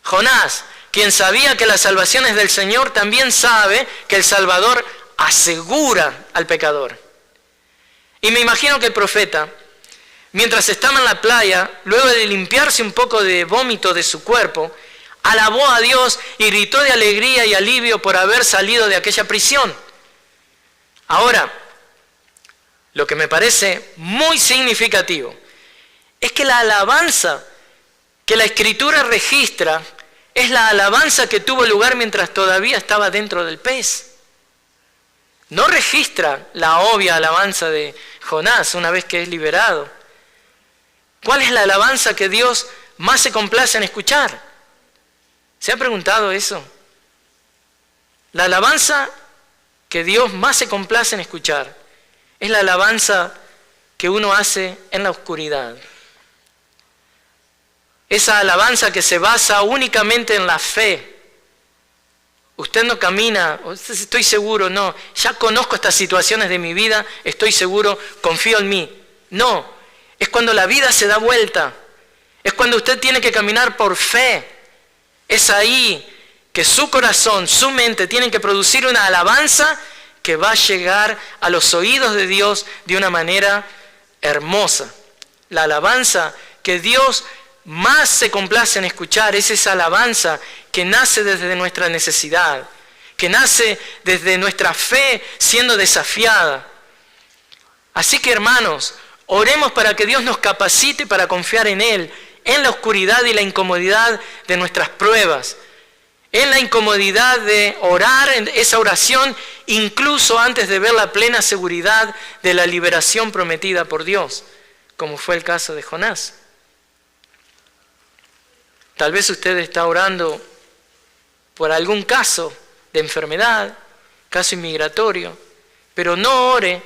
Jonás, quien sabía que la salvación es del Señor, también sabe que el Salvador asegura al pecador. Y me imagino que el profeta, mientras estaba en la playa, luego de limpiarse un poco de vómito de su cuerpo, alabó a Dios y gritó de alegría y alivio por haber salido de aquella prisión. Ahora, lo que me parece muy significativo es que la alabanza que la Escritura registra es la alabanza que tuvo lugar mientras todavía estaba dentro del pez. No registra la obvia alabanza de Jonás una vez que es liberado. ¿Cuál es la alabanza que Dios más se complace en escuchar? ¿Se ha preguntado eso? La alabanza que Dios más se complace en escuchar es la alabanza que uno hace en la oscuridad. Esa alabanza que se basa únicamente en la fe. Usted no camina, estoy seguro, no, ya conozco estas situaciones de mi vida, estoy seguro, confío en mí. No, es cuando la vida se da vuelta, es cuando usted tiene que caminar por fe. Es ahí que su corazón, su mente tienen que producir una alabanza que va a llegar a los oídos de Dios de una manera hermosa. La alabanza que Dios más se complace en escuchar es esa alabanza que nace desde nuestra necesidad, que nace desde nuestra fe siendo desafiada. Así que, hermanos, oremos para que Dios nos capacite para confiar en Él, en la oscuridad y la incomodidad de nuestras pruebas, en la incomodidad de orar en esa oración, incluso antes de ver la plena seguridad de la liberación prometida por Dios, como fue el caso de Jonás. Tal vez usted está orando por algún caso de enfermedad, caso inmigratorio, pero no ore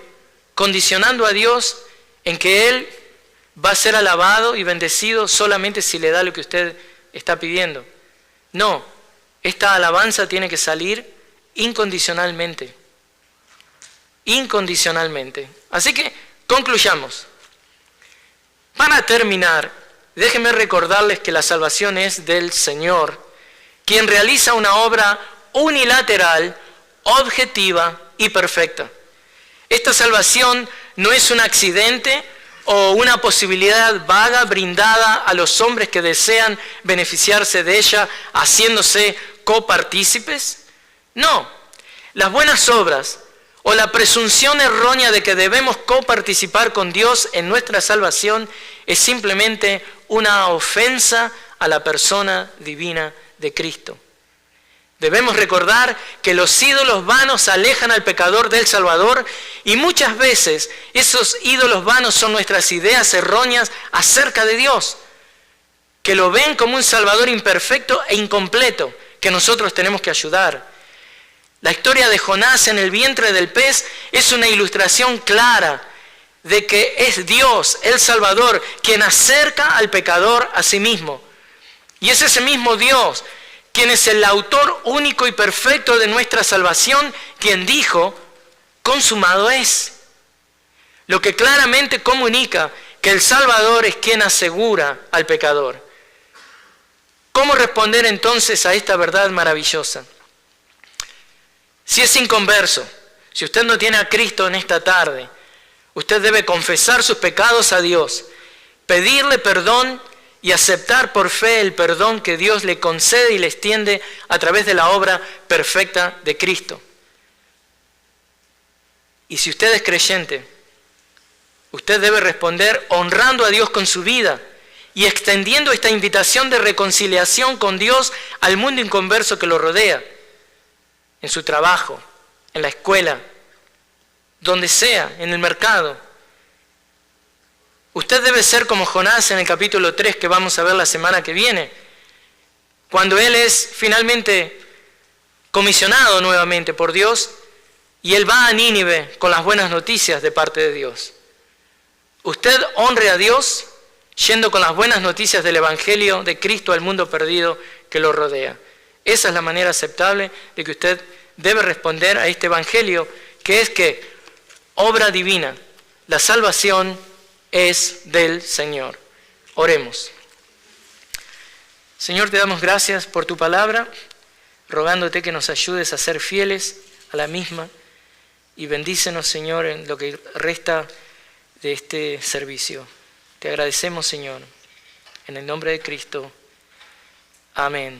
condicionando a Dios en que Él va a ser alabado y bendecido solamente si le da lo que usted está pidiendo. No, esta alabanza tiene que salir incondicionalmente. Incondicionalmente. Así que concluyamos. Para terminar, déjenme recordarles que la salvación es del Señor, quien realiza una obra unilateral, objetiva y perfecta. Esta salvación no es un accidente o una posibilidad vaga brindada a los hombres que desean beneficiarse de ella haciéndose copartícipes. No, las buenas obras o la presunción errónea de que debemos coparticipar con Dios en nuestra salvación es simplemente una ofensa a la persona divina de Cristo. Debemos recordar que los ídolos vanos alejan al pecador del Salvador y muchas veces esos ídolos vanos son nuestras ideas erróneas acerca de Dios, que lo ven como un Salvador imperfecto e incompleto que nosotros tenemos que ayudar. La historia de Jonás en el vientre del pez es una ilustración clara de que es Dios, el Salvador, quien acerca al pecador a sí mismo. Y es ese mismo Dios quien es el autor único y perfecto de nuestra salvación, quien dijo, consumado es. Lo que claramente comunica que el Salvador es quien asegura al pecador. ¿Cómo responder entonces a esta verdad maravillosa? Si es inconverso, si usted no tiene a Cristo en esta tarde, usted debe confesar sus pecados a Dios, pedirle perdón y aceptar por fe el perdón que Dios le concede y le extiende a través de la obra perfecta de Cristo. Y si usted es creyente, usted debe responder honrando a Dios con su vida y extendiendo esta invitación de reconciliación con Dios al mundo inconverso que lo rodea, en su trabajo, en la escuela, donde sea, en el mercado. Usted debe ser como Jonás en el capítulo 3 que vamos a ver la semana que viene, cuando él es finalmente comisionado nuevamente por Dios y él va a Nínive con las buenas noticias de parte de Dios. Usted honre a Dios yendo con las buenas noticias del Evangelio de Cristo al mundo perdido que lo rodea. Esa es la manera aceptable de que usted debe responder a este Evangelio, que es que obra divina, la salvación es del Señor. Oremos. Señor, te damos gracias por tu palabra, rogándote que nos ayudes a ser fieles a la misma y bendícenos, Señor, en lo que resta de este servicio. Te agradecemos, Señor, en el nombre de Cristo. Amén.